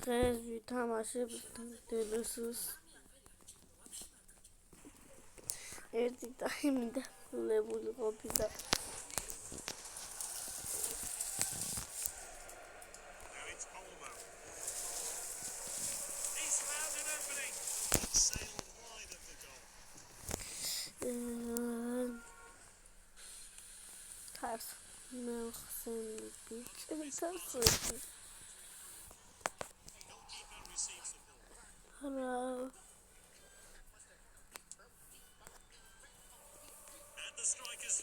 დღეს ვითამაშებ დედოსს ერთი ტაიმი დასრულებული ყოფილა. თავს მეხსენი ბიჭი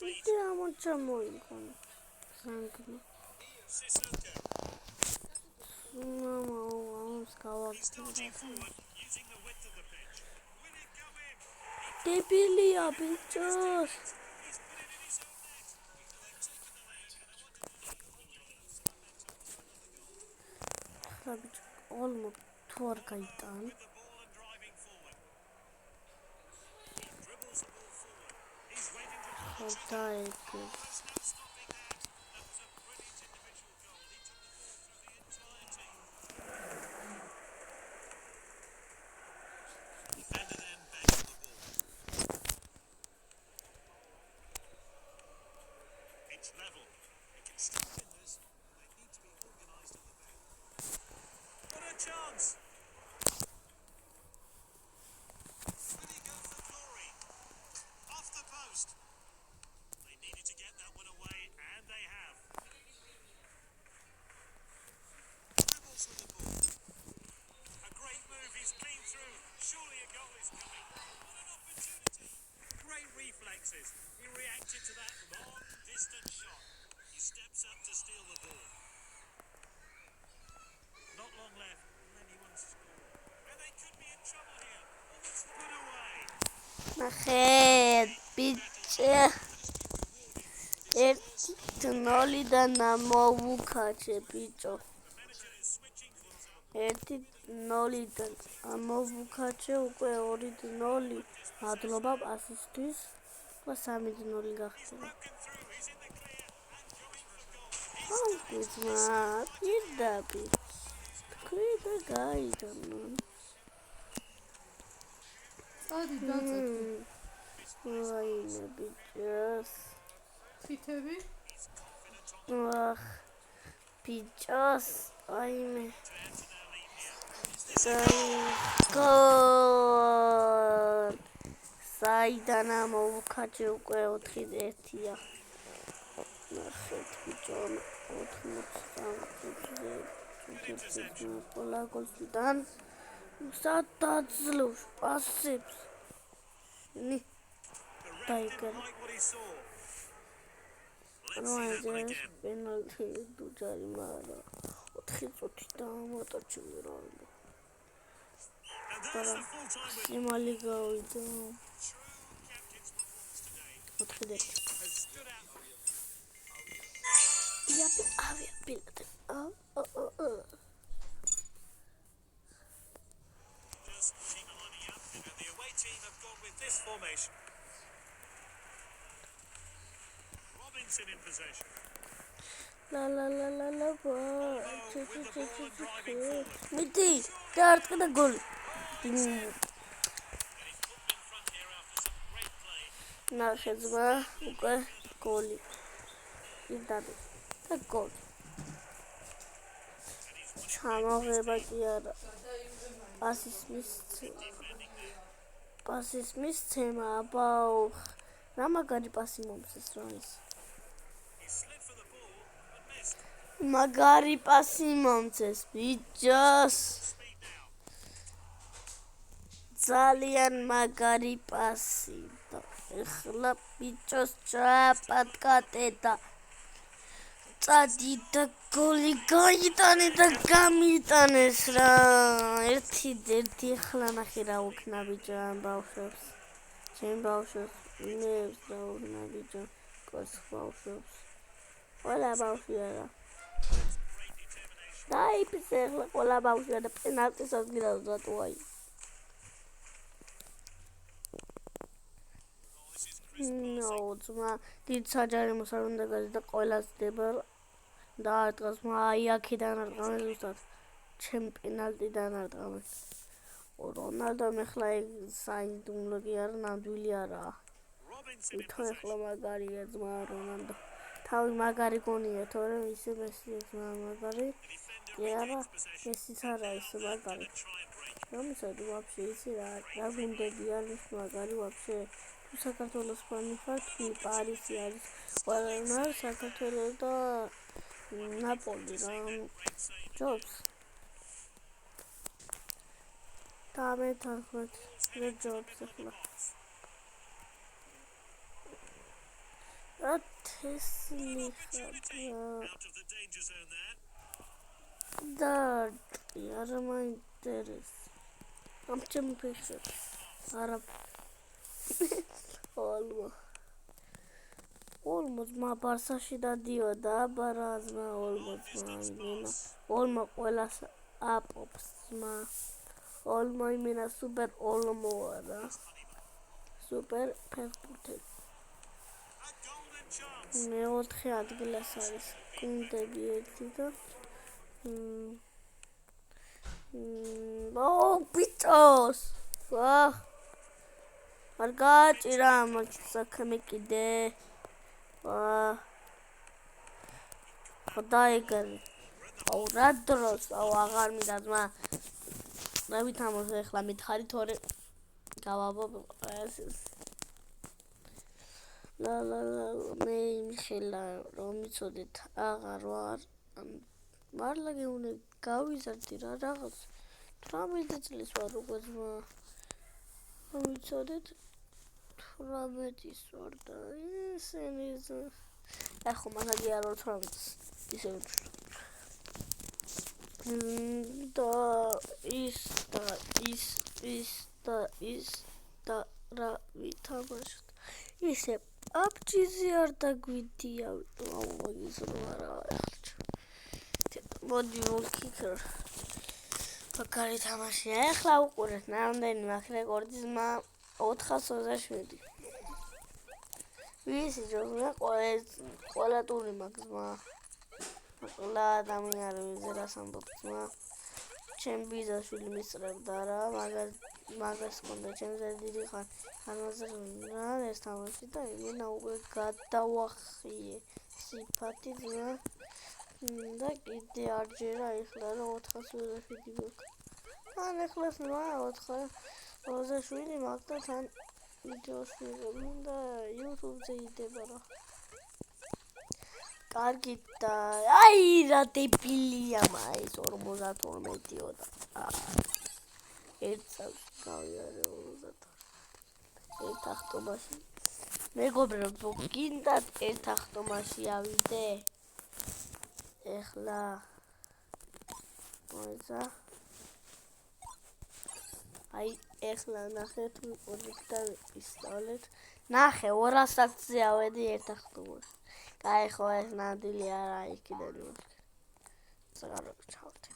Iti amacamo ikon. Sanki. Mama, vamos kavak. Debilia bichos. Rabich olmo tor kaitan. Taiki. It's level. It can still win this. They need to be organised at the back. What a chance! Will he go for glory? Off the post. They needed to get that one away, and they have. Dribbles with the ball. A great move. He's clean through. Surely a goal is coming. What an opportunity! Great reflexes. He reacted to that long distant shot. He steps up to steal the ball. Not long left, and then he wants to score. And they could be in trouble here. Almost put away. Nahed, bitch. It's noli da namovukache, bicho. It's noli da namovukache, ukwe ori noli. Adloba assistis. Was haben wir noch gedacht? Oh, gut, man. Jeder Bitch. Kleiner Guy, dann. Meine Bitches. Fitevi? Ach, Bitches. Eine. Gott. Saidana მოვუქაჩე უკვე 4-1-ია. ნახეთ ბიჭონ 83-ზე ყველა გოლიდან სადაძლევს პასებს. ნი დაიგე. ანუ პენალტი დუჯარი მარა 4-1 დამატაჩი რა. Simali გავიდა. Yapi avia pilot. Just keep lining up, and the away team have gone with this formation. Robinson in possession. La. Miti, start the goal. Nashezma, okay, goalie. That is the goal. Chamoreba kiara. Passes missed him about Ramagari passing mom's runs. Magari passing mom's we just Zalian Magari passing. Ეხლა ბიჭოს ჩააპატკატედა. წადი და გოლი გაიტანე და გამიტანეს რა. ერთი ეხლა ნახე რა უქნა ბიჭო ამ ბავშვებს. ჩემ ბავშვებს ნებს რა უქნა ბიჭო. კოს ბავშვებს. ყველა ბავშვია რა. დაიფიცე ეხლა ყველა ბავშვია და პენალტის ადგილას დატოვაი. No, ძმა დიდ საჯარიმოს არ უნდა გადის და ყველას დება და არ დღეს აი აქედან არ ყავენ ზუსტად ჩემპიონატიდან არ დავენ. რონალდომ ახლა საიდუმლო კი არა, ნამდვილი არაა. Robinson in თო ახლა possession. მაგარია ძმა რონალდო. თავი მაგარი გონია, თორემ ისე მესი ძმა მაგარი. The defender კი არა, regains possession. მესიც არა ისე მაგარი. Try and break. რომიცოდი ვაფშე ისი რა გუნდები არის მაგარი ვაფშე. თუ საქართველოს ფანი ხარ, თუ პარიზი არის. ყველა საქართველოს და ნაპოლი რა. Great save. ჯობს. და მე თანხმად ჯობს ახლა. რა თესლი ხარ. Out of the danger zone there. და არ მაინტერესებს. ამ ჩემი ფეხშად. არა. ოლმო ბარსაში დადიოდა ბარაზმა ოლმო ყველას აპობს ოლმო იმენა სუპერ ოლმო არა სუპერ ფეხბურთელი A golden chance. მეოთხე ადგილას არის გუნდები ერთი და ბიჭოს არ გააჭირა მაგ საქმე კიდე ხდაიგარი აუ რა დროს აღარ მინდა ძმა რა ვითამაშო ახლა მითხარი თორე გავაბობ ეს ლა მე მიხელა რომ მიცოდეთ აღარ ვარ მარლა გეუნე გავიზარდი რა რაღაც 18 წლის ვარ უკვე ძმა რომ მიცოდეთ 18-ის ვარ და ისინი ახო მაგარი არ ვარ 18-ის ისე და ის და რა ვითამაშოთ ისე აპჯიზი არ დაგვიდია მაგის რო არა მოდი ვიქიქრ მაგარი თამაშია ახლა უყურეთ ნამდვილი მაგ რეკორდის 427 ვისი ჯობნა ყველა ტური მაგზმა ყველა ადამიანი ვიზერას ამბობს ჩემ ბიზაშვილი მისწრებდა რა მაგას კონდა ჩემზე დიდი ხანაზე რა ეს თამაში და იმენა უკვე გადავახიე სიფათი ძმა და კიდე არჯერა ეხლა რა 427 გვაქვს ან ეხლა 427 მაგდა თან ვიდეოს ვიღებ და YouTube-ზე იდება რა კარგი და აი რა დებილია მაის 52-იო და ერთსაც გავიარე 52 ერთ ახტომაში მეგობრებო გინდათ ერთ ახტომაში ავიდე ეხლა მოიცა აი ეხლა ნახეთ ვიყურეთ და ვისწავლეთ ნახე 200-ზე ავედი ერთ ახტომაში კაი ხო ეს ნამდვილი არა იქიდან ზღარო ჩავდი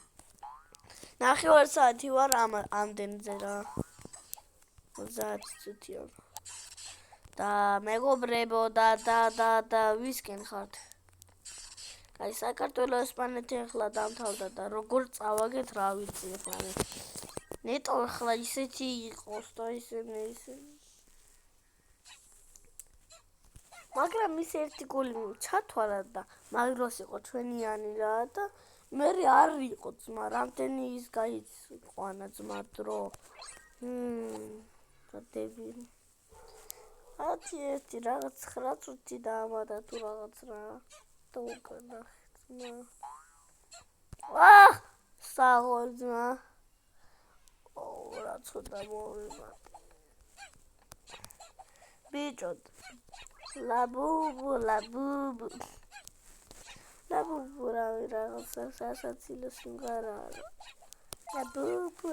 ნახე 2 საათი ვარ ამდენზე რა 30 წუთია და მეგობრებო და ვისკენ ხართ აი საქართველოს ესპანეთი ახლა დამთავრდა და როგორ წავაგეთ რა ვიცი ახლა ნეტო ახლა ისეთი იყოს და ისინი მაგრამ ის ერთი გოლი ჩათვალა და მაგროს იყო ჩვენიანი რა და მე არ იყო ძმა რამდენი ის გაიყვანა ძმა დრო და დებილი 10 რაღაც 9 წუთი დაამატა თუ რაღაც რა და უკანა ძმა საღოლ ძმა რა ცოტა მოვიდა ბიჭო ლაბუბუ რაღაცა სასაცილო სიმღერა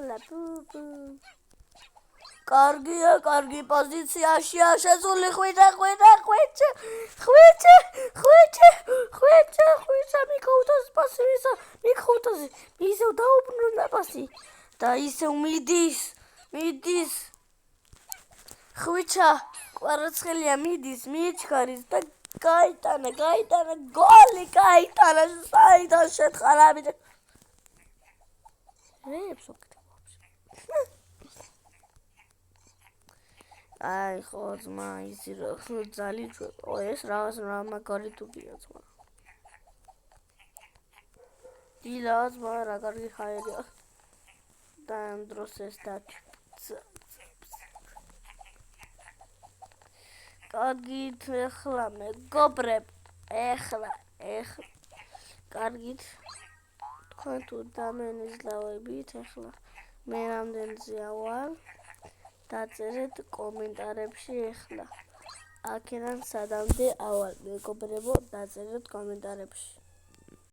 ლაბუბუ კარგი პოზიციაშია შესული ხვიჭა მიქოუთოს პასი მისო დაუბრუნდა პასი და ისე მიდის ხვიჭა კვარაცხელია მიდის მიჩქარის და გაიტანა გოლი გაიტანა საიდან შეთხარა ბიჭო კომენტარებს ვაკეთებ. აი ხო ძმა ისი რომ ძალი ეს რაღაც რა მაგარი თუგია ძმა. დილას რა კარგი ხაერია. და ამ დროს ეს დათი. კარგით ახლა მეგობრებ ახლა კარგით თქვენ თუ დამენიზლავებით ახლა მე რამდენზე ავალ დაწერეთ კომენტარებში ახლა აქედან სადამდე ავალ მეგობრებო დაწერეთ კომენტარებში